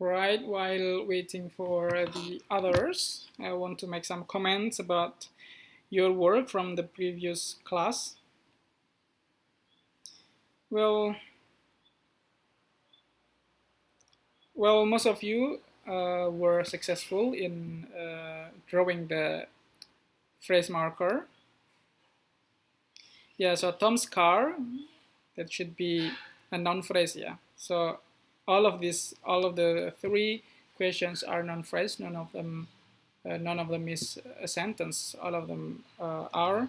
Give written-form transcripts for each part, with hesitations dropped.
Right, while waiting for the others, I want to make some comments about your work from the previous class. Well, most of you were successful in drawing the phrase marker. Yeah, so Tom's car, that should be a noun phrase, yeah. So all of the three questions are noun phrase. None of them is a sentence. All of them are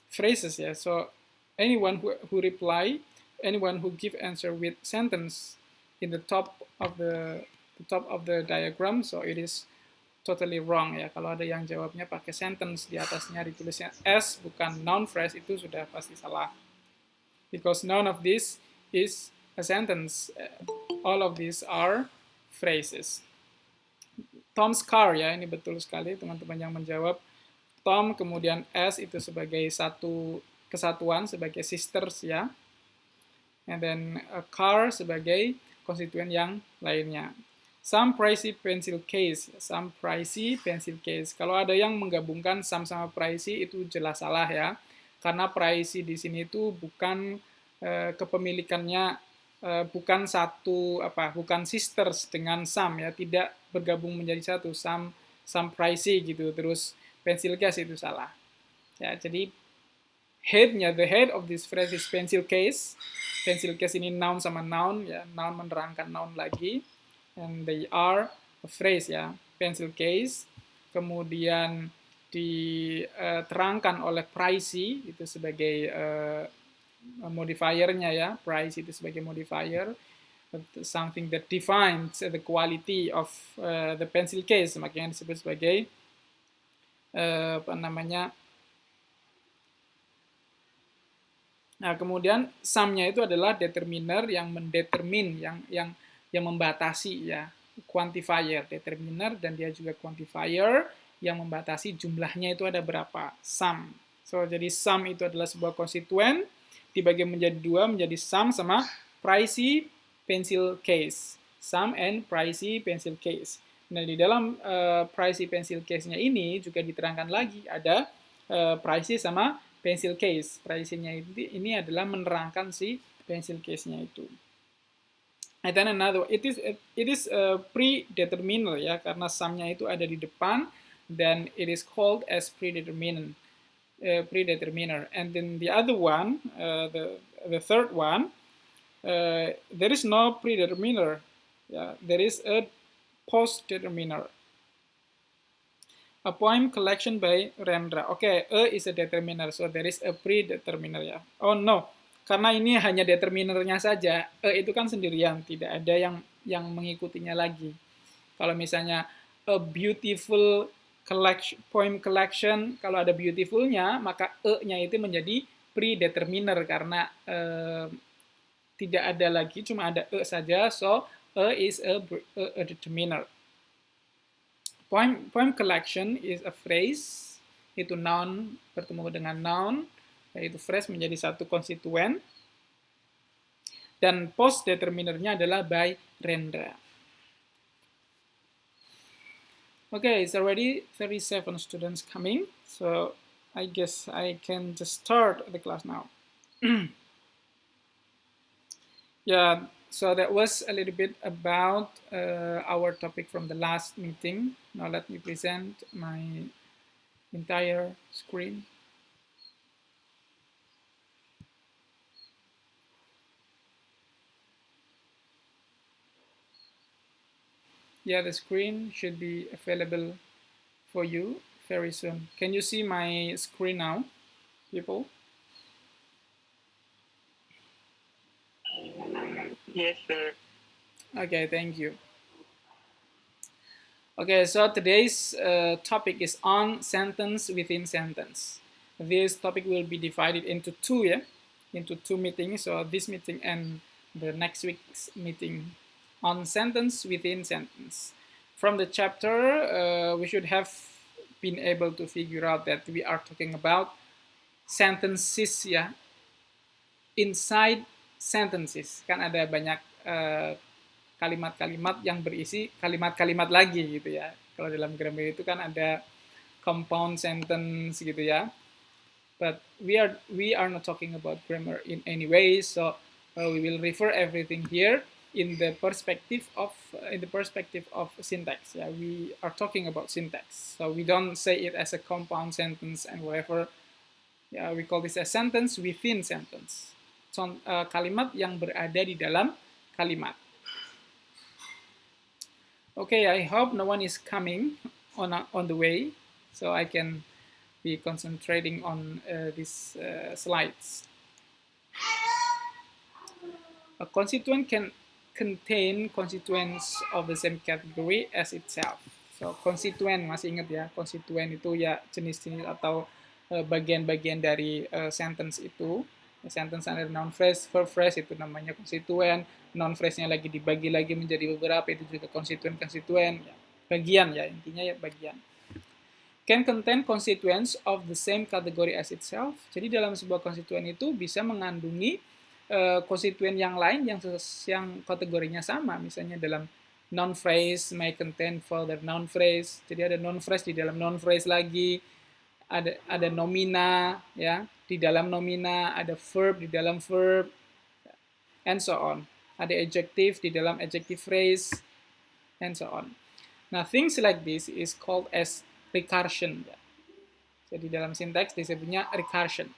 phrases, yeah. So anyone who reply, anyone who give answer with sentence in the top of the diagram, so it is totally wrong ya. Kalau ada yang jawabnya pakai sentence, di atasnya ditulisnya S bukan noun phrase, itu sudah pasti salah. Because none of this is a sentence. All of these are phrases. Tom's car ya, ini betul sekali teman-teman yang menjawab. Tom kemudian S itu sebagai satu kesatuan, sebagai sisters ya. And then a car sebagai konstituen yang lainnya. Some pricey pencil case, some pricey pencil case. Kalau ada yang menggabungkan some sama pricey itu jelas salah ya. Karena pricey di sini itu bukan kepemilikannya bukan bukan sisters dengan some ya, tidak bergabung menjadi satu. Some pricey gitu. Terus pencil case itu salah. Ya, jadi the head of this phrase is pencil case. Pencil case ini noun sama noun ya, noun menerangkan noun lagi. And they are a phrase ya, pencil case. Kemudian diterangkan oleh pricey itu sebagai modifiernya ya, price itu sebagai modifier, something that defines the quality of the pencil case, makanya disebut sebagai Nah, kemudian some-nya itu adalah determiner yang mendetermin, yang membatasi ya, quantifier, determiner, dan dia juga quantifier yang membatasi jumlahnya itu ada berapa, sum. So, jadi sum itu adalah sebuah konstituen, dibagi menjadi dua, menjadi sum sama pricey pencil case. Sum and pricey pencil case. Nah, di dalam pricey pencil case-nya ini juga diterangkan lagi, ada pricey sama pencil case. Pricey-nya ini adalah menerangkan si pencil case-nya itu. And then another, it is a predeterminer ya, karena sum-nya itu ada di depan, dan it is called as predeterminer. And then the other one, the third one, there is no predeterminer. There is a post-determiner. A poem collection by Rendra. Oke, A is a determiner, so there is a predeterminer ya. Oh no, karena ini hanya determinernya saja. E itu kan sendirian, tidak ada yang mengikutinya lagi. Kalau misalnya a beautiful poem collection, kalau ada beautifulnya, maka E-nya itu menjadi predeterminer karena tidak ada lagi, cuma ada E saja, so E is a determiner. Poem collection is a phrase, itu noun bertemu dengan noun, yaitu phrase menjadi satu konstituen, dan post determinernya adalah by Rendra. Okay, it's already 37 students coming, so I guess I can just start the class now. Yeah, so that was a little bit about our topic from the last meeting. Now let me present my entire screen. Yeah, the screen should be available for you very soon. Can you see my screen now, people? Yes, sir. Okay, thank you. Okay, so today's topic is on sentence within sentence. This topic will be divided into two meetings. So this meeting and the next week's meeting on sentence within sentence. From the chapter, we should have been able to figure out that we are talking about sentences ya, inside sentences. Kan ada banyak kalimat-kalimat yang berisi kalimat-kalimat lagi gitu ya. Kalau dalam grammar itu kan ada compound sentence gitu ya. But we are not talking about grammar in any way, so we will refer everything here in the perspective of syntax. Yeah, we are talking about syntax, so we don't say it as a compound sentence and whatever. Yeah, we call this a sentence within sentence. Kalimat yang berada di dalam kalimat. Okay, I hope no one is coming on the way, so I can be concentrating on these slides. A constituent can contain constituents of the same category as itself. So, konstituen, masih ingat ya, konstituen itu ya jenis-jenis atau bagian-bagian dari sentence itu. Sentence ada noun phrase, verb phrase itu namanya konstituen, noun phrase-nya lagi dibagi lagi menjadi beberapa, itu juga konstituen-konstituen, ya. Bagian ya, intinya ya bagian. Can contain constituents of the same category as itself. Jadi dalam sebuah konstituen itu bisa mengandungi konstituen yang lain yang kategorinya sama. Misalnya dalam noun phrase may contain further noun phrase. Jadi ada noun phrase di dalam noun phrase lagi. Ada nomina ya, di dalam nomina, ada verb di dalam verb, and so on. Ada adjective di dalam adjective phrase, and so on. Nah, things like this is called as recursion. Jadi dalam sintaks disebutnya recursion,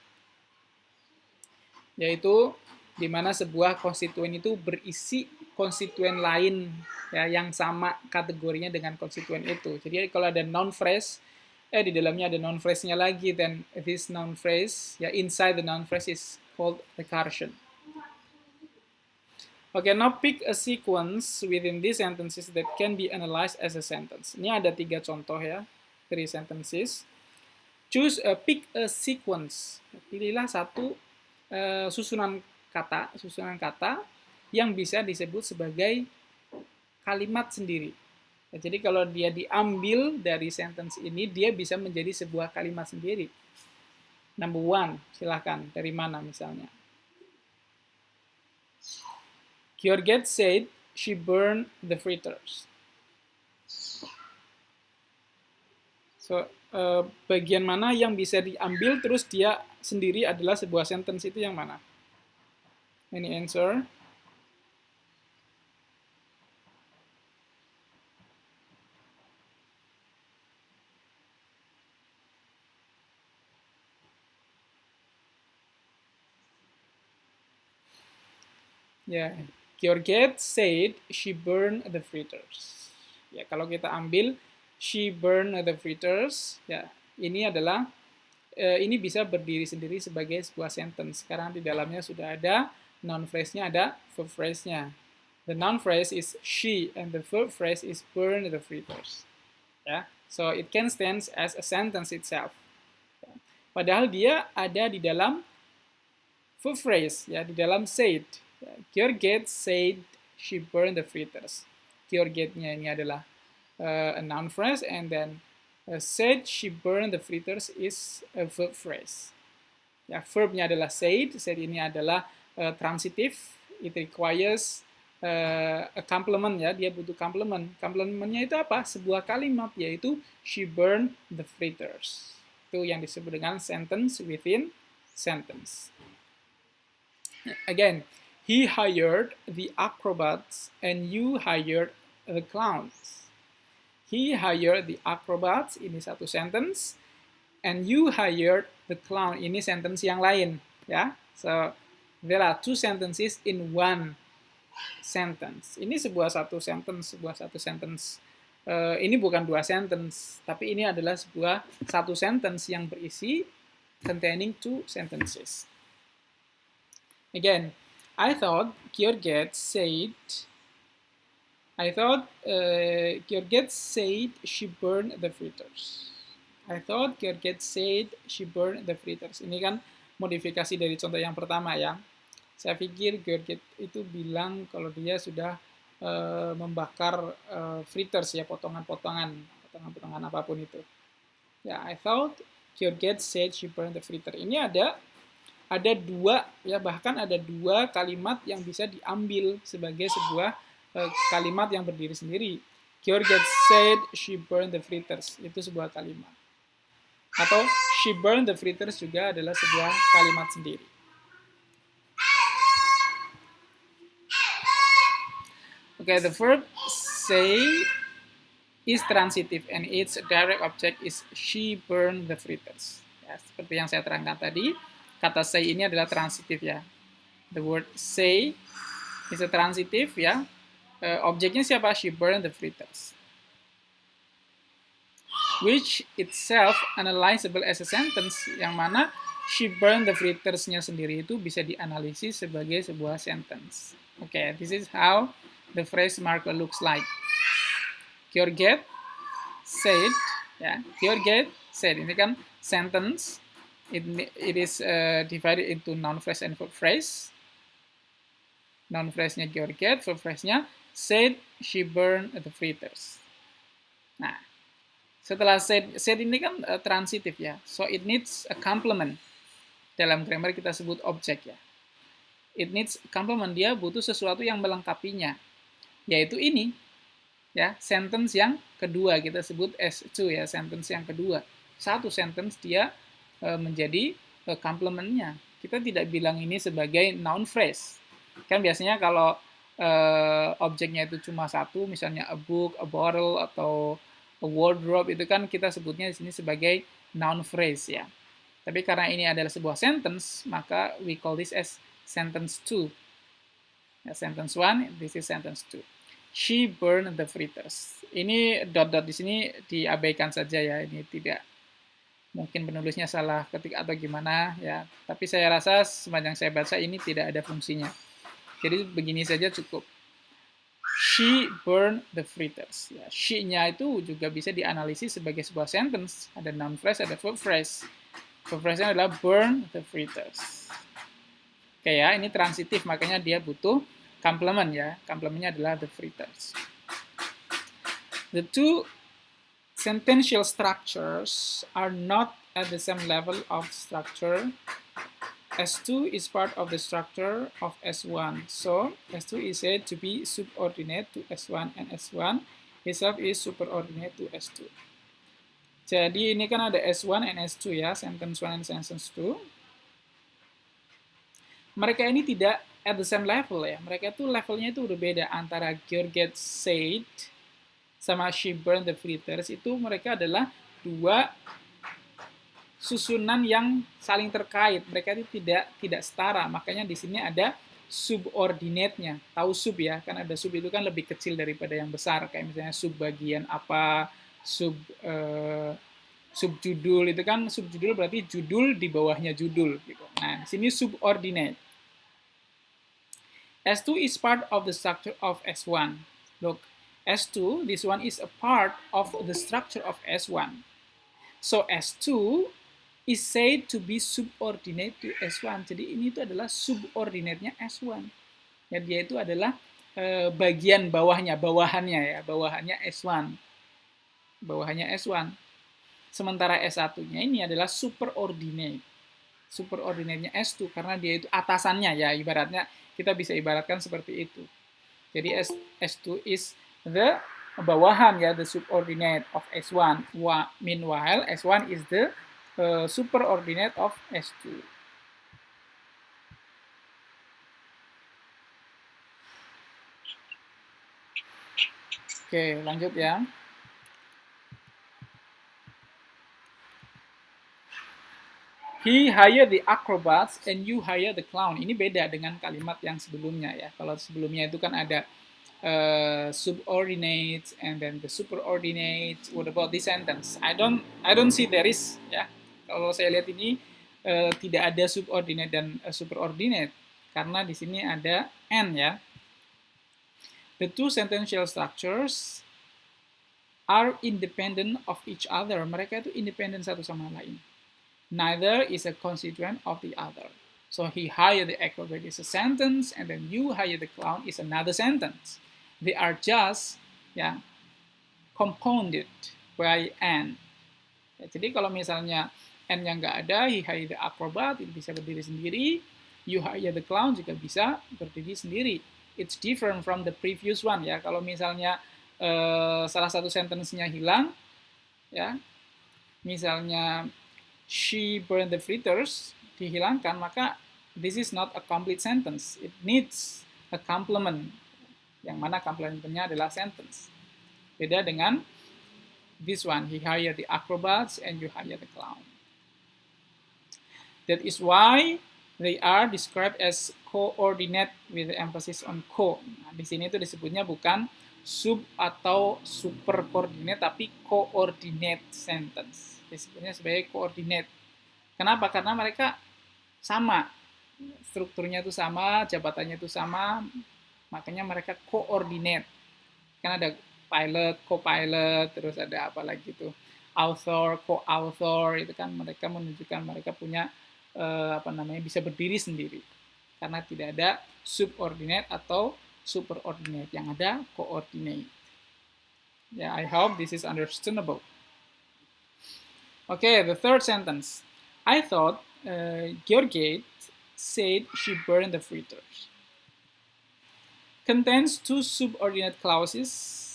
yaitu di mana sebuah konstituen itu berisi konstituen lain ya, yang sama kategorinya dengan konstituen itu. Jadi kalau ada noun phrase, di dalamnya ada noun phrase-nya lagi, then this noun phrase, ya inside the noun phrase is called recursion. Okay, now pick a sequence within these sentences that can be analyzed as a sentence. Ini ada 3 contoh ya, 3 sentences. Pick a sequence. Pilihlah satu susunan kata yang bisa disebut sebagai kalimat sendiri. Jadi kalau dia diambil dari sentence ini, dia bisa menjadi sebuah kalimat sendiri. Number 1, silahkan. Dari mana misalnya? Georgette said she burned the fritters. So, bagian mana yang bisa diambil terus dia sendiri adalah sebuah sentence itu yang mana? Any answer? Ya, Georgette said she burned the fritters. Ya, kalau kita ambil she burned the fritters, ya, ini adalah ini bisa berdiri sendiri sebagai sebuah sentence karena di dalamnya sudah ada noun phrase-nya, ada verb phrase-nya. The noun phrase is she and the verb phrase is burned the fritters. Ya, so it can stand as a sentence itself. Padahal dia ada di dalam verb phrase, ya, di dalam said. Georgette said she burned the fritters. Georgette-nya ini adalah a noun phrase, and then said she burned the fritters is a verb phrase. Ya, verb-nya adalah said ini adalah transitive, it requires a complement ya, dia butuh complement. Complement-nya itu apa? Sebuah kalimat, yaitu she burned the fritters. Itu yang disebut dengan sentence within sentence. Again, he hired the acrobats and you hired the clowns. He hired the acrobats, ini satu sentence, and you hired the clown, ini sentence yang lain, ya. So, there are 2 sentences in one sentence. Ini satu sentence. Ini bukan 2 sentence, tapi ini adalah satu sentence yang berisi containing 2 sentences. Again, I thought Georgette said she burned the fritters. I thought Georgette said she burned the fritters. Ini kan modifikasi dari contoh yang pertama ya. Saya pikir Georgette itu bilang kalau dia sudah membakar fritters ya, potongan-potongan apapun itu. Ya, I thought Georgette said she burned the fritter. Ini ada 2 ya, bahkan ada 2 kalimat yang bisa diambil sebagai sebuah kalimat yang berdiri sendiri. Georgette said she burned the fritters. Itu sebuah kalimat. Atau she burned the fritters juga adalah sebuah kalimat sendiri. Okay, the verb say is transitive and its direct object is she burned the fritters. Ya, seperti yang saya terangkan tadi, kata say ini adalah transitif ya. The word say is a transitive ya. Objeknya siapa? She burned the fritters. Which itself analyzable as a sentence, yang mana she burned the fritters-nya sendiri itu bisa dianalisis sebagai sebuah sentence. Okay, this is how the phrase marker looks like. Georgette said, ya, Georgette said, ini kan sentence, it is divided into noun phrase and verb phrase. Noun phrase-nya Georgette, verb phrase-nya said she burned the fritters. Nah, setelah said ini kan transitif ya, so it needs a complement. Dalam grammar kita sebut objek ya. It needs a complement, dia butuh sesuatu yang melengkapinya, yaitu ini. Ya, sentence yang kedua kita sebut S2 ya, sentence yang kedua. Satu sentence dia menjadi complement-nya. Kita tidak bilang ini sebagai noun phrase. Kan biasanya kalau objeknya itu cuma satu, misalnya a book, a bottle, atau a wardrobe, itu kan kita sebutnya di sini sebagai noun phrase ya. Tapi karena ini adalah sebuah sentence, maka we call this as sentence 2. Ya, sentence 1, this is sentence 2. She burned the fritters. Ini dot-dot di sini diabaikan saja ya, ini tidak mungkin penulisnya salah ketik atau gimana ya. Tapi saya rasa sepanjang saya baca ini tidak ada fungsinya. Jadi begini saja cukup. She burned the fritters. Ya, she-nya itu juga bisa dianalisis sebagai sebuah sentence. Ada noun phrase, ada verb phrase. Verb phrase-nya adalah burn the fritters. Oke ya, ini transitif, makanya dia butuh complement ya. Complementnya adalah the fritters. The two sentential structures are not at the same level of structure. S2 is part of the structure of S1. So, S2 is said to be subordinate to S1, and S1 itself is superordinate to S2. Jadi ini kan ada S1 and S2 ya, sentence 1 and sentence 2. Mereka ini tidak at the same level ya. Mereka itu levelnya itu udah beda antara Georgette said sama she burned the fritters. Itu mereka adalah dua susunan yang saling terkait. Mereka itu tidak setara. Makanya di sini ada subordinate-nya. Tahu sub ya? Kan ada sub itu kan lebih kecil daripada yang besar. Kayak misalnya sub bagian apa, subjudul itu kan, subjudul berarti judul di bawahnya judul gitu. Nah, di sini subordinate. S2 is part of the structure of S1. Look, S2, this one is a part of the structure of S1. So S2 is said to be subordinate to S1. Jadi ini itu adalah subordinate-nya S1. Ya, dia itu adalah bagian bawahnya, bawahannya S1. Bawahannya S1. Sementara S1-nya ini adalah superordinate. Superordinate-nya S2 karena dia itu atasannya ya, ibaratnya kita bisa ibaratkan seperti itu. Jadi S2 is the bawahan ya, the subordinate of S1. Meanwhile, S1 is the superordinate of S2. Oke, lanjut ya. He hired the acrobats and you hire the clown. Ini beda dengan kalimat yang sebelumnya ya. Kalau sebelumnya itu kan ada subordinate and then the superordinate. What about this sentence? I don't see there is ya. Kalau saya lihat ini tidak ada subordinate dan superordinate karena di sini ada and ya. The two sentential structures are independent of each other. Mereka itu independen satu sama lain. Neither is a constituent of the other. So he hired the acrobat is a sentence, and then you hire the clown is another sentence. They are just compounded by and. Ya, jadi kalau misalnya and yang nggak ada, he hire the acrobat itu bisa berdiri sendiri, you hire the clown juga bisa berdiri sendiri. it's different from the previous one ya. Kalau misalnya salah satu sentence-nya hilang ya, misalnya she burned the fritters dihilangkan, maka this is not a complete sentence. It needs a complement, yang mana complementnya adalah sentence. Beda dengan this one, he hired the acrobats and you hire the clown. That is why they are described as coordinate with the emphasis on co. Nah, di sini tuh disebutnya bukan sub atau super coordinate, tapi coordinate sentence. Disebutnya sebagai coordinate. Kenapa? Karena mereka sama. Strukturnya itu sama, jabatannya itu sama, makanya mereka coordinate. Kan ada pilot, co-pilot, terus ada apa lagi tuh, author, co-author, itu kan mereka menunjukkan mereka punya bisa berdiri sendiri. Karena tidak ada subordinate atau superordinate, yang ada coordinate. Yeah, I hope this is understandable. Okay, the third sentence. I thought Georgette said she burned the fritters. Contains two subordinate clauses.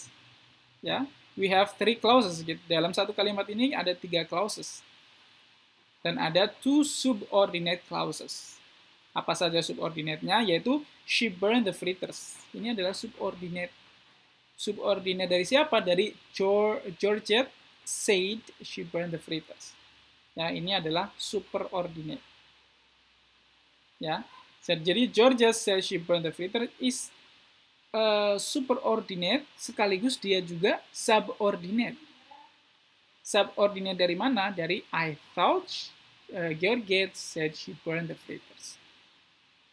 Ya, we have three clauses. Dalam satu kalimat ini ada 3 clauses. Dan ada 2 subordinate clauses. Apa saja subordinate-nya? Yaitu she burned the fritters. Ini adalah subordinate. Subordinate dari siapa? Dari Georgette said she burned the fritters. Ya, ini adalah superordinate. Ya, jadi Georgette said she burned the fritters is superordinate, sekaligus dia juga subordinate. Subordinate dari mana? Dari I thought Georgette said she burned the fritters.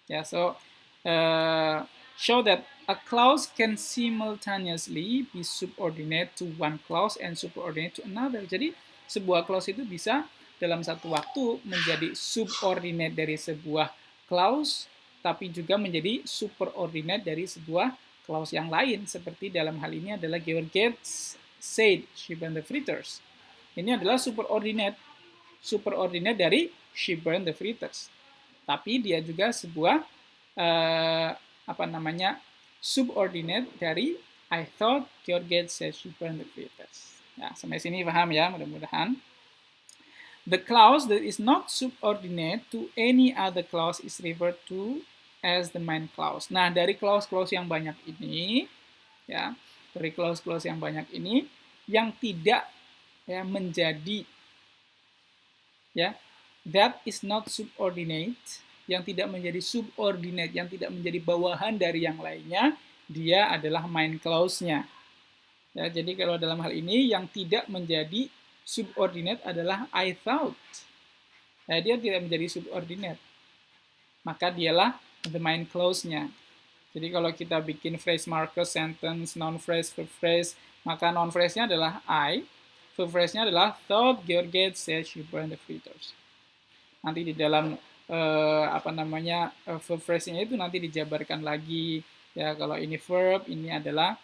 Yeah, so show that a clause can simultaneously be subordinate to one clause and superordinate to another. Jadi sebuah clause itu bisa dalam satu waktu menjadi subordinate dari sebuah clause, tapi juga menjadi superordinate dari sebuah clause yang lain. Seperti dalam hal ini adalah Georgette said she burned the fritters. Ini adalah superordinate dari she burned the fritters. Tapi dia juga sebuah subordinate dari I thought Georgette said she burned the fritters. Ya, sampai sini paham ya, mudah-mudahan. The clause that is not subordinate to any other clause is referred to as the main clause. Nah, dari clause-clause yang banyak ini, ya, dari clause-clause yang banyak ini, yang tidak ya menjadi ya that is not subordinate, yang tidak menjadi subordinate, yang tidak menjadi bawahan dari yang lainnya, dia adalah main clause-nya. Ya, jadi kalau dalam hal ini yang tidak menjadi subordinate adalah I thought. Ya, dia tidak menjadi subordinate. Maka dialah the main clause-nya. Jadi kalau kita bikin phrase marker, sentence, noun phrase, verb phrase, maka noun phrase-nya adalah I, verb phrase-nya adalah thought Georgette said she burned the fritters. Nanti di dalam verb phrase-nya itu nanti dijabarkan lagi. Ya, kalau ini verb, ini adalah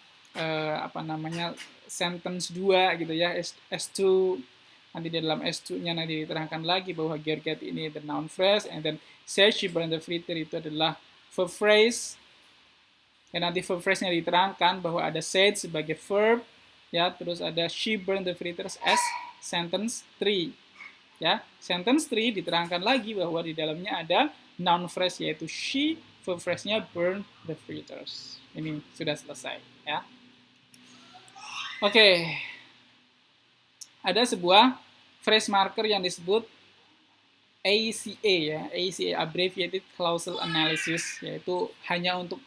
sentence 2 gitu ya, S2. Nanti di dalam S2-nya nanti diterangkan lagi bahwa Georgette ini the noun phrase, and then said she burned the fritters itu adalah verb phrase. Dan nanti verb phrase-nya diterangkan bahwa ada said sebagai verb, ya, terus ada she burned the fritters as sentence 3. Ya, sentence 3 diterangkan lagi bahwa di dalamnya ada noun phrase yaitu she, verb phrase-nya burn the fritters. Ini sudah selesai, ya. Oke. Ada sebuah phrase marker yang disebut ACA ya, ACA Abbreviated Clausal Analysis, yaitu hanya untuk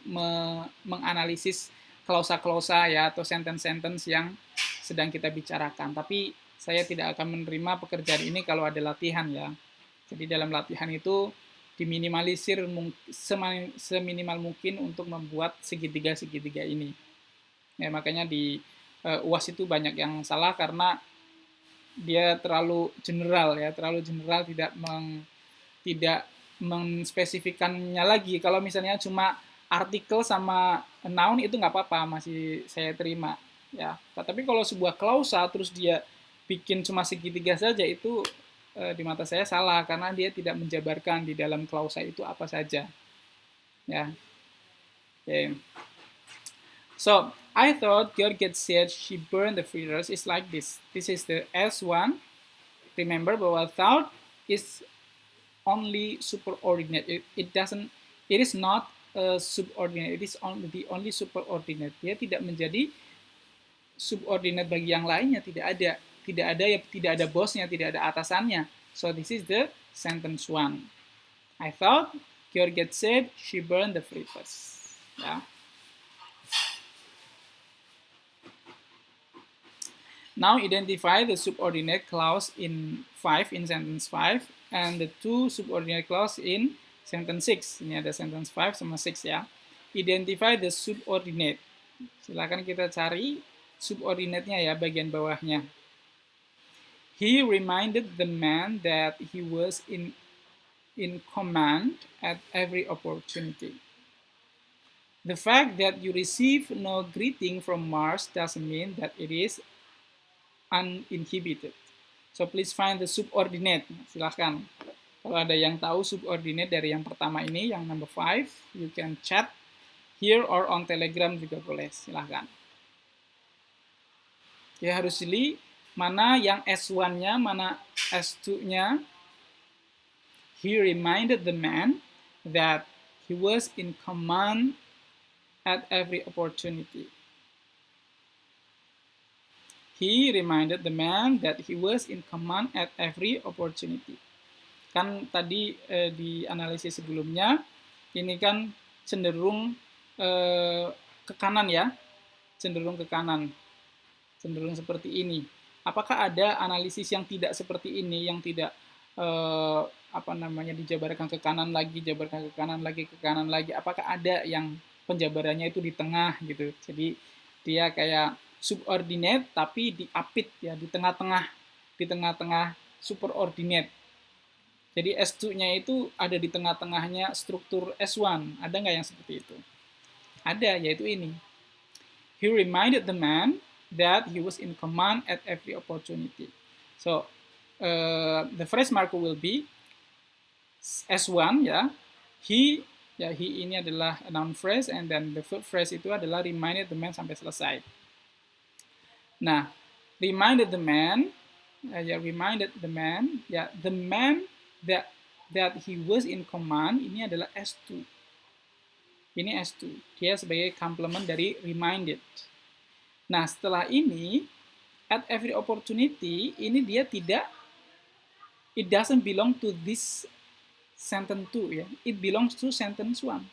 menganalisis klausa-klausa ya atau sentence-sentence yang sedang kita bicarakan. Tapi saya tidak akan menerima pekerjaan ini kalau ada latihan ya. Jadi dalam latihan itu diminimalisir seminimal mungkin untuk membuat segitiga-segitiga ini. Ya, makanya di UAS itu banyak yang salah karena dia terlalu general ya, tidak menspesifikannya lagi. Kalau misalnya cuma artikel sama noun itu nggak apa-apa, masih saya terima ya. Tapi kalau sebuah klausa terus dia bikin cuma segitiga saja, itu di mata saya salah karena dia tidak menjabarkan di dalam klausa itu apa saja. Ya. Okay. So I thought Georgette said she burned the fritters. It's like this. This is the S1. Remember bahwa thought is only superordinate. It doesn't. It is not subordinate. It is the only superordinate. Dia tidak menjadi subordinate bagi yang lainnya. Tidak ada. Tidak ada ya. Tidak ada bosnya. Tidak ada atasannya. So this is the sentence one. I thought Georgette said she burned the fritters. Yeah. Now identify the subordinate clause in 5 in sentence 5 and the two subordinate clause in sentence 6. Ini ada sentence 5 sama 6 ya. Identify the subordinate. Silakan kita cari subordinate-nya ya, bagian bawahnya. He reminded the man that he was in command at every opportunity. The fact that you receive no greeting from Mars doesn't mean that it is uninhibited. So please find the subordinate. Silahkan. Kalau ada yang tahu subordinate dari yang pertama ini, yang number 5, you can chat here or on Telegram juga boleh. Silahkan. Ya harus pilih mana yang S1-nya, mana S2-nya. He reminded the man that he was in command at every opportunity. He reminded the man that he was in command at every opportunity. Kan tadi di analisis sebelumnya, ini kan cenderung ke kanan ya, cenderung ke kanan, cenderung seperti ini. Apakah ada analisis yang tidak seperti ini, yang tidak dijabarkan ke kanan lagi, jabarkan ke kanan lagi, ke kanan lagi? Apakah ada yang penjabarannya itu di tengah gitu? Jadi dia kayak subordinate tapi diapit ya, di tengah-tengah superordinate. Jadi S2-nya itu ada di tengah-tengahnya struktur S1. Ada nggak yang seperti itu? Ada, yaitu ini. He reminded the man that he was in command at every opportunity. So the phrase marker will be S1 ya. He ini adalah a noun phrase, and then the verb phrase itu adalah reminded the man sampai selesai. Nah, reminded the man, the man that he was in command, ini adalah S2. Ini S2. Dia sebagai complement dari reminded. Nah, setelah ini, at every opportunity, ini dia tidak, it doesn't belong to this sentence 2 ya. It belongs to sentence 1.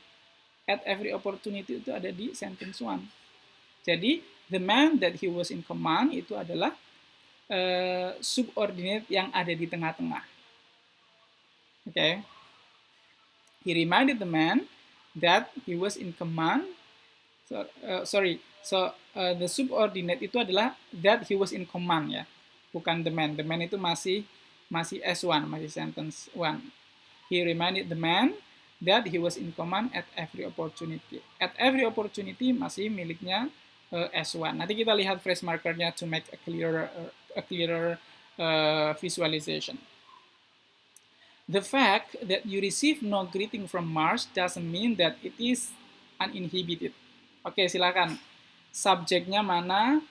At every opportunity itu ada di sentence 1. Jadi, the man that he was in command itu adalah subordinate yang ada di tengah-tengah. Okay. He reminded the man that he was in command. So, the subordinate itu adalah that he was in command ya, bukan the man. The man itu masih S1, masih sentence 1. He reminded the man that he was in command at every opportunity. At every opportunity masih miliknya S1. Nanti kita lihat phrase markernya to make a clearer visualization. The fact that you receive no greeting from Mars doesn't mean that it is uninhibited. Oke, silakan. Subjeknya mana,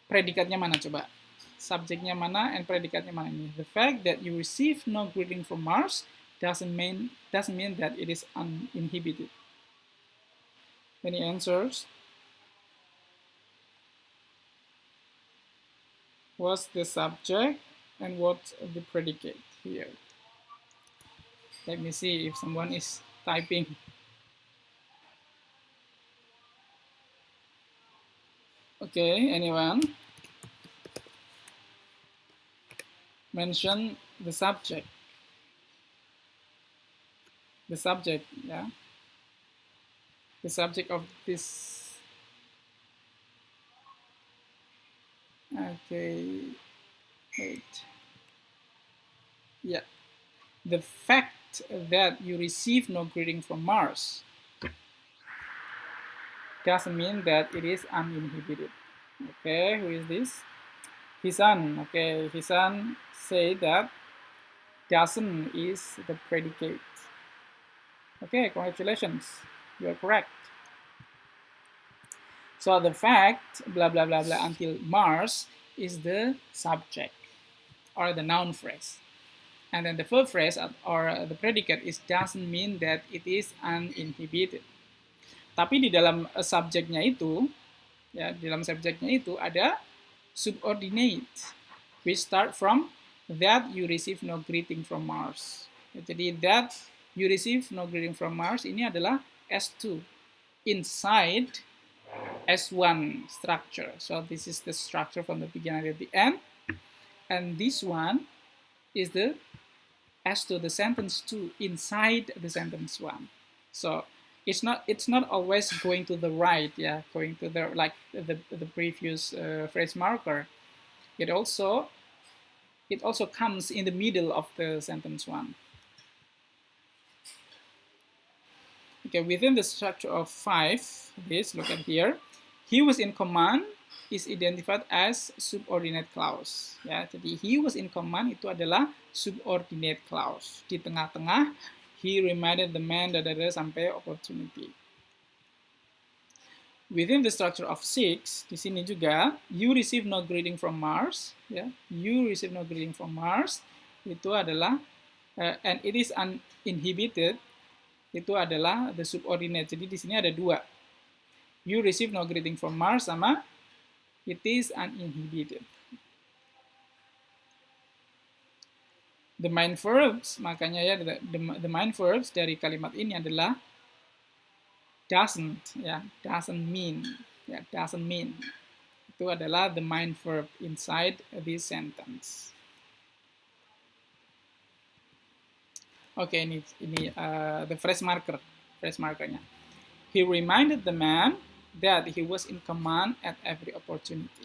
predikatnya mana coba? Subjeknya mana and predikatnya mana ini? The fact that you receive no greeting from Mars doesn't mean that it is uninhibited. Any answers? What's the subject and what's the predicate here? Let me see if someone is typing. Okay, anyone? Mention the subject. The subject, yeah. The subject of this. Okay, wait. Yeah. The fact that you receive no greeting from Mars doesn't mean that it is uninhibited. Okay, who is this? Hisan. Okay, Hisan say that doesn't is the predicate. Okay, congratulations. You are correct. So the fact, blah, blah, blah, blah, until Mars is the subject or the noun phrase. And then the verb phrase or the predicate is doesn't mean that it is uninhibited. Tapi di dalam subjeknya itu, ya, di dalam subjeknya itu ada subordinate, which start from that you receive no greeting from Mars. Ya, jadi that you receive no greeting from Mars ini adalah S2 inside S1 structure. So this is the structure from the beginning to the end, and this one is the S2, the sentence 2 inside the sentence 1. So it's not always going to the right, yeah, going to the like the previous phrase marker. It also comes in the middle of the sentence 1. Okay, within the structure of 5, this, look at here, he was in command is identified as subordinate clause. Ya, jadi he was in command itu adalah subordinate clause. Di tengah-tengah, he reminded the man sampai opportunity. Within the structure of 6, di sini juga, you receive no greeting from Mars. Ya, you receive no greeting from Mars. Itu adalah, and it is uninhibited. Itu adalah the subordinate. Jadi di sini ada dua. You receive no greeting from Mars sama it is uninhibited. The main verbs, makanya ya the main verbs dari kalimat ini adalah doesn't, ya, doesn't mean, ya, doesn't mean. Itu adalah the main verb inside this sentence. Oke, ini the phrase markernya. He reminded the man that he was in command at every opportunity.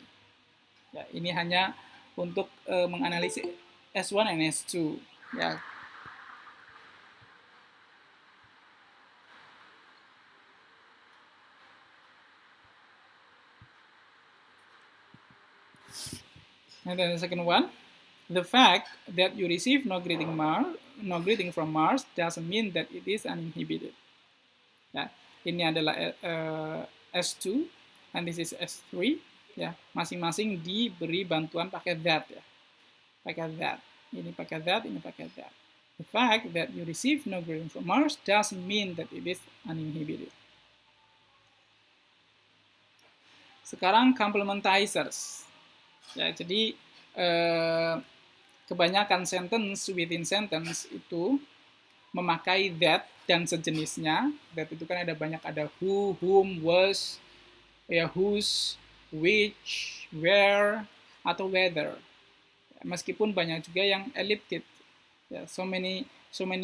Ya, ini hanya untuk menganalisis S1 dan S2. Ya. And then the second one, the fact that you receive no greeting from Mars doesn't mean that it is uninhibited. Ya, ini adalah S2 and this is S3. Ya, masing-masing diberi bantuan pakai that, ya. Pakai that. Ini pakai that, ini pakai that. The fact that you receive no greeting from Mars doesn't mean that it is uninhibited. Sekarang complementizers. Ya, jadi kebanyakan sentence within sentence itu memakai that dan sejenisnya. That itu kan ada banyak, ada who, whom, was, ya, whose, which, where, atau whether. Meskipun banyak juga yang elliptic. Yeah, so many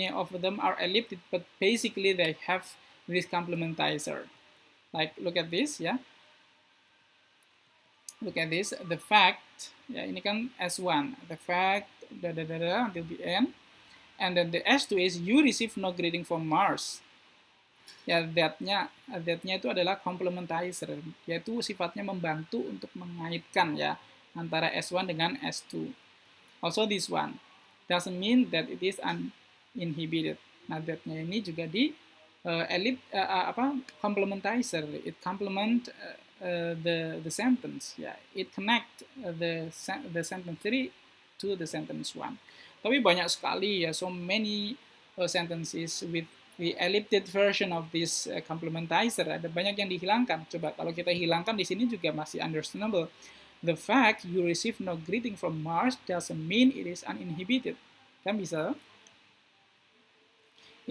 of them are elliptic, but basically they have this complementizer. Like look at this, ya. Yeah. Look at this, the fact, ya, ini kan S1, the fact, until the end, and then the S2 is you receive no greeting from Mars. Ya, that-nya itu adalah complementizer, yaitu sifatnya membantu untuk mengaitkan, ya, antara S1 dengan S2. Also this one doesn't mean that it is uninhibited. Nah, that-nya ini juga di complementizer, it complement the sentence, ya, it connect the sentence 3 to the sentence 1. Tapi banyak sekali, ya, so many sentences with the elliptic version of this complementizer. Ada banyak yang dihilangkan. Coba kalau kita hilangkan di sini juga masih understandable. The fact you receive no greeting from Mars doesn't mean it is uninhibited. Kan bisa?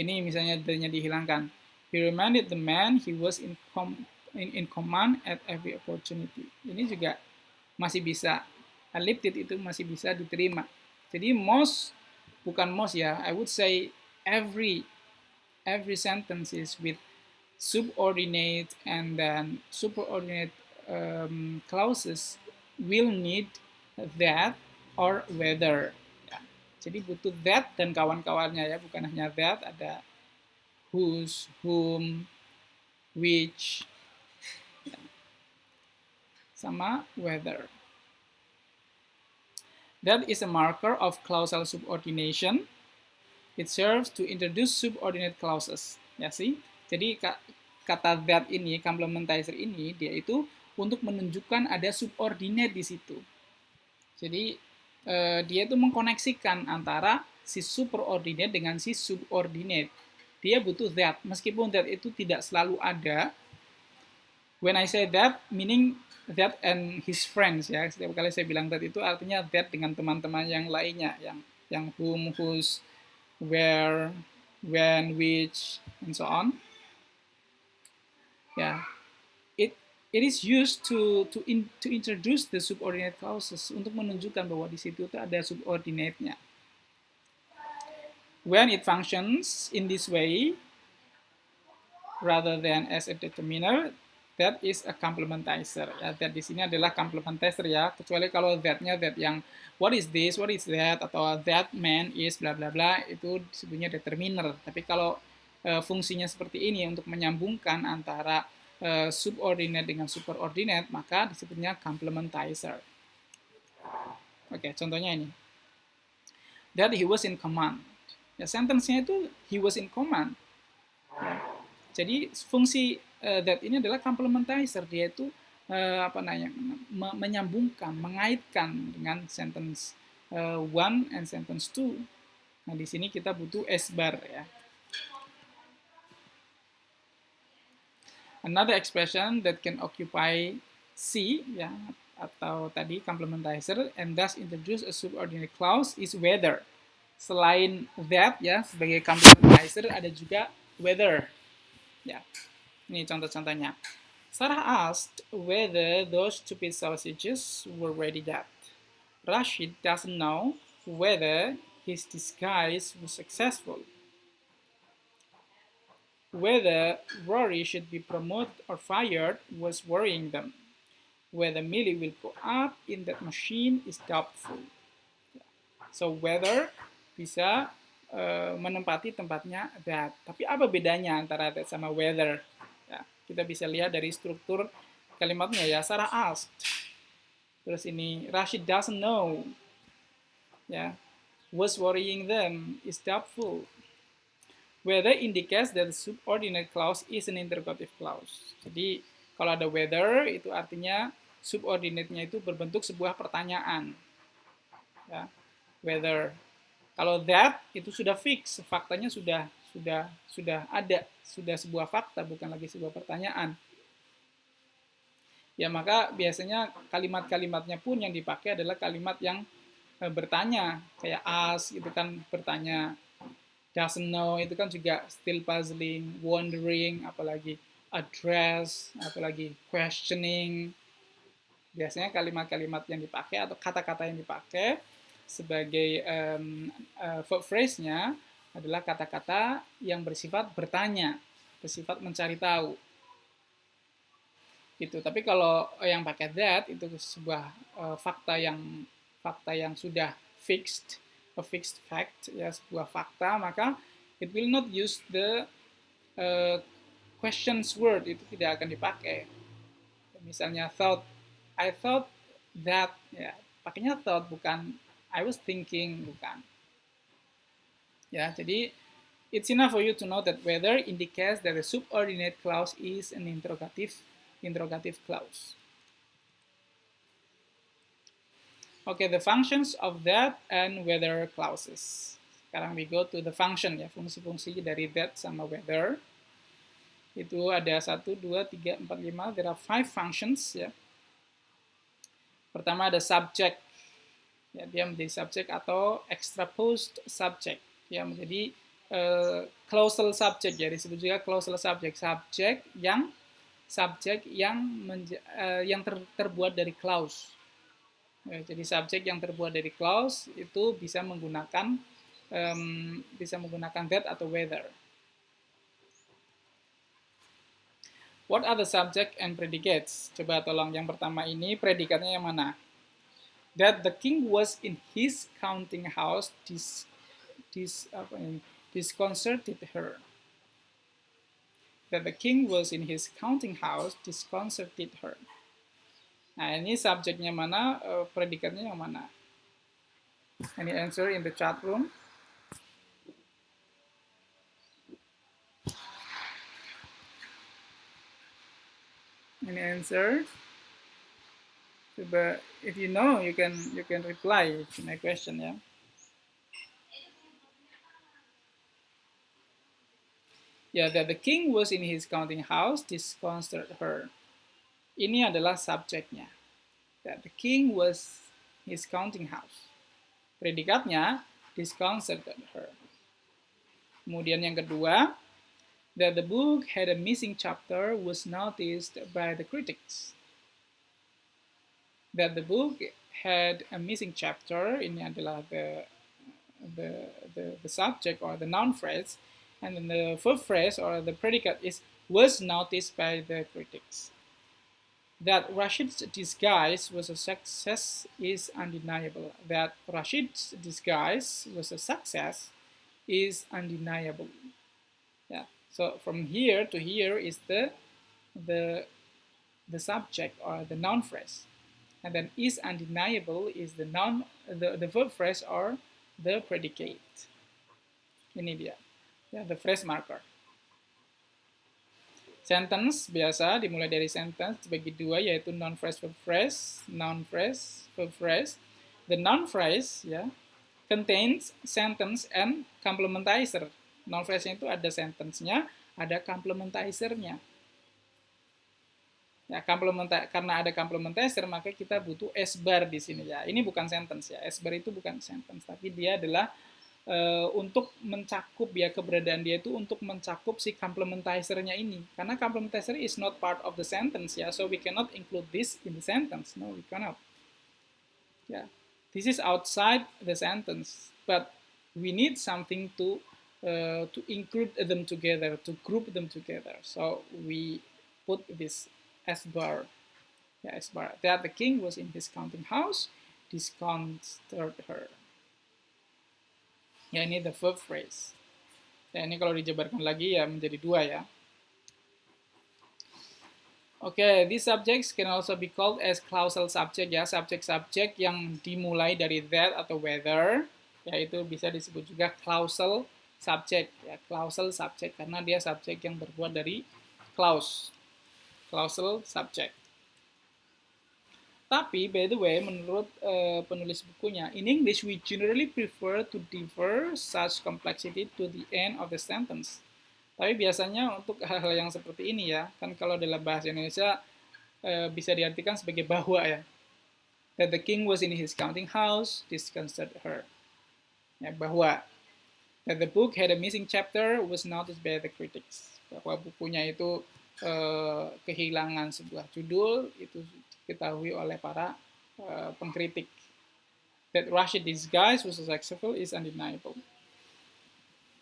Ini misalnya D-nya dihilangkan. He reminded the man he was in command at every opportunity. Ini juga masih bisa. Elliptic itu masih bisa diterima. Jadi most, bukan most, ya, I would say every sentence is with subordinate and then superordinate clauses will need that or whether. Ya. Jadi butuh that dan kawan-kawannya, ya, bukan hanya that, ada whose, whom, which, ya, sama whether. That is a marker of clausal subordination. It serves to introduce subordinate clauses. Ya, sih. Jadi kata that ini, complementizer ini, dia itu untuk menunjukkan ada subordinate di situ. Jadi dia itu mengkoneksikan antara si superordinate dengan si subordinate. Dia butuh that, meskipun that itu tidak selalu ada. When I say that, meaning that and his friends, ya. Setiap kali saya bilang that itu artinya that dengan teman-teman yang lainnya, yang whom, whose, where, when, which, and so on. Ya, it is used to introduce the subordinate clauses, untuk menunjukkan bahwa di situ tuh ada subordinate-nya. When it functions in this way, rather than as a determiner, that is a complementizer. Ya, that di sini adalah complementizer ya, kecuali kalau that-nya that yang what is this, what is that, atau that man is bla bla bla, itu disebutnya determiner. Tapi kalau fungsinya seperti ini untuk menyambungkan antara subordinate dengan superordinate, maka disebutnya complementizer. Oke, contohnya ini. That he was in command. Ya, sentence-nya itu he was in command. Ya. Jadi fungsi that ini adalah complementizer, dia itu menyambungkan, mengaitkan dengan sentence 1 and sentence 2. Nah, di sini kita butuh S-bar ya. Another expression that can occupy C, ya, atau tadi complementizer, and thus introduce a subordinate clause is whether. Selain that, ya, sebagai complementizer ada juga whether. Ya, ini contoh-contohnya. Sarah asked whether those stupid sausages were ready yet. Rashid doesn't know whether his disguise was successful. Whether Rory should be promoted or fired was worrying them. Whether Millie will go up in that machine is doubtful. So whether bisa menempati tempatnya that. Tapi apa bedanya antara that sama whether? Ya, kita bisa lihat dari struktur kalimatnya ya. Sarah asked. Terus ini Rashid doesn't know. Ya. Was worrying them is doubtful. Whether indicates that the subordinate clause is an interrogative clause. Jadi kalau ada whether itu artinya subordinate-nya itu berbentuk sebuah pertanyaan. Ya. Whether. Kalau that itu sudah fix, faktanya sudah ada, sudah sebuah fakta, bukan lagi sebuah pertanyaan. Ya, maka biasanya kalimat-kalimatnya pun yang dipakai adalah kalimat yang bertanya, kayak ask itu kan bertanya. Doesn't know itu kan juga still puzzling, wondering, apalagi address, apalagi questioning. Biasanya kalimat-kalimat yang dipakai atau kata-kata yang dipakai sebagai verb phrase-nya adalah kata-kata yang bersifat bertanya, bersifat mencari tahu. Gitu. Tapi kalau yang pakai that itu sebuah fakta yang sudah fixed, a fixed fact, ya, sebuah fakta, maka it will not use the questions word, itu tidak akan dipakai. Misalnya I thought that, ya, pakainya thought, bukan I was thinking, bukan. Ya, jadi it's enough for you to know that whether indicates that the subordinate clause is an interrogative clause. Okay, the functions of that and whether clauses. Sekarang we go to the function, ya, fungsi-fungsi dari that sama whether. Itu ada 1, 2, 3, 4, 5, there are 5 functions, ya. Pertama ada subject, ya, dia menjadi subject atau extraposed subject, ya, menjadi clausal subject, ya, disebut juga clausal subject, subject yang terbuat dari clause. Ya, jadi subjek yang terbuat dari clause itu bisa menggunakan that atau whether. What are the subject and predicates? Coba tolong yang pertama ini predikatnya yang mana? That the king was in his counting house disconcerted her. That the king was in his counting house disconcerted her. Nah, ini subjeknya mana, predikatnya yang mana? Any answer in the chat room? Any answer? But if you know, you can reply to my question ya. Ya, that the king was in his counting house disconcerted her. Ini adalah subjeknya. That the king was his counting house. Predikatnya disconcerted her. Kemudian yang kedua, that the book had a missing chapter was noticed by the critics. That the book had a missing chapter, ini adalah the subject or the noun phrase, and then the verb phrase or the predicate is was noticed by the critics. That Rashid's disguise was a success is undeniable. That Rashid's disguise was a success is undeniable. Yeah. So from here to here is the subject or the noun phrase, and then is undeniable is the noun the verb phrase or the predicate. Ini dia, ya, the phrase marker. Sentence biasa dimulai dari sentence dibagi dua, yaitu noun phrase, verb phrase, noun phrase, verb phrase. The noun phrase ya contains sentence and complementizer. Noun phrase-nya itu ada sentence-nya, ada complementizer-nya. Ya, karena ada complementizer, maka kita butuh S-bar di sini ya. Ini bukan sentence ya. S-bar itu bukan sentence, tapi dia adalah untuk mencakup ya, keberadaan dia itu untuk mencakup si complementizer-nya ini. Karena complementizer is not part of the sentence ya, so we cannot include this in the sentence. No, we cannot. Yeah, this is outside the sentence, but we need something to include them together, to group them together. So we put this S-bar. Yeah, S-bar. That the king was in his counting house disconcerted her. Ya, ini the verb phrase. Ya, ini kalau dijabarkan lagi ya menjadi dua ya. Oke, these subjects can also be called as clausal subject ya, subjek-subjek yang dimulai dari that atau whether, yaitu bisa disebut juga clausal subject ya, clausal subject karena dia subjek yang terbuat dari clause, clausal subject. Tapi, by the way, menurut penulis bukunya, in English we generally prefer to defer such complexity to the end of the sentence. Tapi biasanya untuk hal-hal yang seperti ini ya, kan kalau dalam bahasa Indonesia bisa diartikan sebagai bahwa ya. That the king was in his counting house disconcerted her. Ya, bahwa. That the book had a missing chapter was noticed by the critics. Bahwa bukunya itu kehilangan sebuah judul, itu diketahui oleh para pengkritik. That Rashid disguise was successful is undeniable.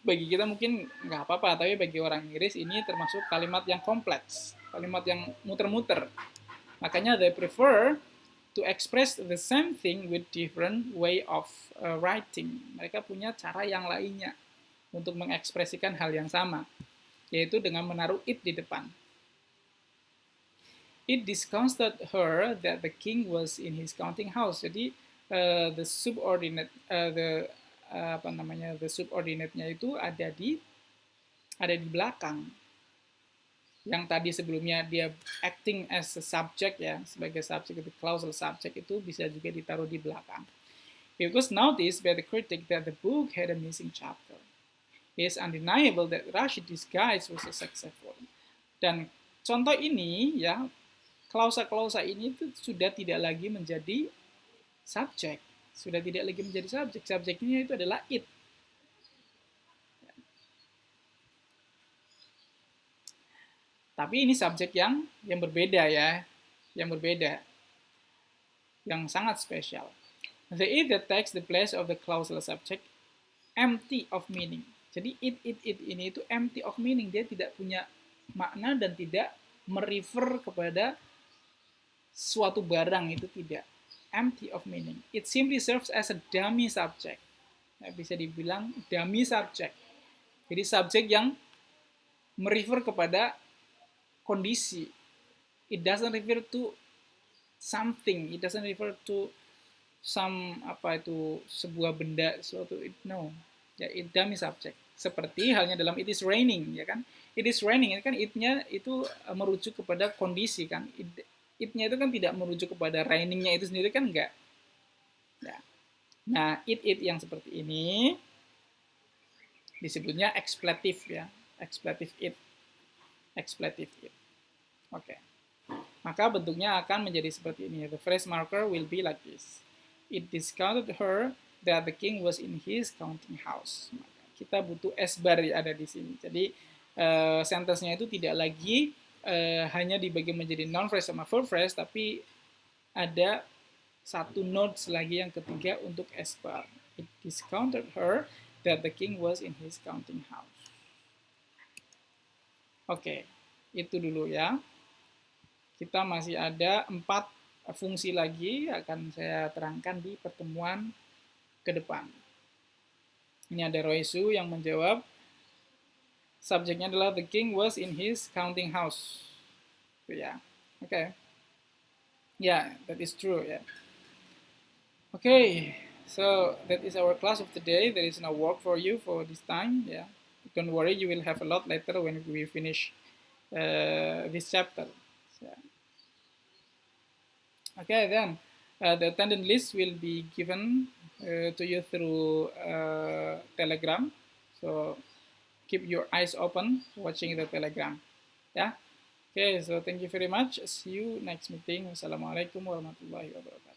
Bagi kita mungkin nggak apa-apa, tapi bagi orang Inggris ini termasuk kalimat yang kompleks, kalimat yang muter-muter. Makanya they prefer to express the same thing with different way of writing. Mereka punya cara yang lainnya untuk mengekspresikan hal yang sama, yaitu dengan menaruh it di depan. It disconcerted her that the king was in his counting house. Jadi the subordinate, the subordinate-nya itu ada di belakang. Yang tadi sebelumnya dia acting as a subject ya, sebagai subject itu clausal subject itu bisa juga ditaruh di belakang. It was noticed by the critic that the book had a missing chapter. It is undeniable that Rashid disguise was a successful. Dan contoh ini ya, klausa-klausa ini itu sudah tidak lagi menjadi subjek, sudah tidak lagi menjadi subjek. Subjeknya itu adalah it. Tapi ini subjek yang berbeda ya, yang berbeda, yang sangat spesial. The it that takes the place of the clausal subject empty of meaning. Jadi it ini itu empty of meaning, dia tidak punya makna dan tidak merefer kepada suatu barang, itu tidak. Empty of meaning. It simply serves as a dummy subject. Nah, bisa dibilang dummy subject. Jadi subjek yang merefer kepada kondisi. It doesn't refer to something. It doesn't refer to sebuah benda, suatu. No. Ya, it dummy subject. Seperti halnya dalam it is raining, ya kan? it is raining, kan it-nya itu merujuk kepada kondisi kan. It-nya itu kan tidak merujuk kepada raining-nya itu sendiri kan enggak. Nah, it yang seperti ini disebutnya expletive ya. Expletive it. Expletive it. Oke. Maka bentuknya akan menjadi seperti ini. The phrase marker will be like this. It discounted her that the king was in his counting house. Maka kita butuh S bar ada di sini. Jadi sentence-nya itu tidak lagi hanya dibagi menjadi noun phrase sama verb phrase, tapi ada satu notes lagi yang ketiga untuk S bar. It discounted her that the king was in his counting house. Oke, itu dulu ya. Kita masih ada 4 fungsi lagi akan saya terangkan di pertemuan ke depan. Ini ada Roy Su yang menjawab. Subjeknya adalah the king was in his counting house. Itu ya. Oke. Yeah, that is true ya. Okay, so that is our class of today. There is no work for you for this time. Yeah, don't worry, you will have a lot later when we finish this chapter. So, okay, then the attendance list will be given to you through Telegram. So keep your eyes open watching the Telegram. Yeah. Okay, so thank you very much. See you next meeting. Wassalamualaikum warahmatullahi wabarakatuh.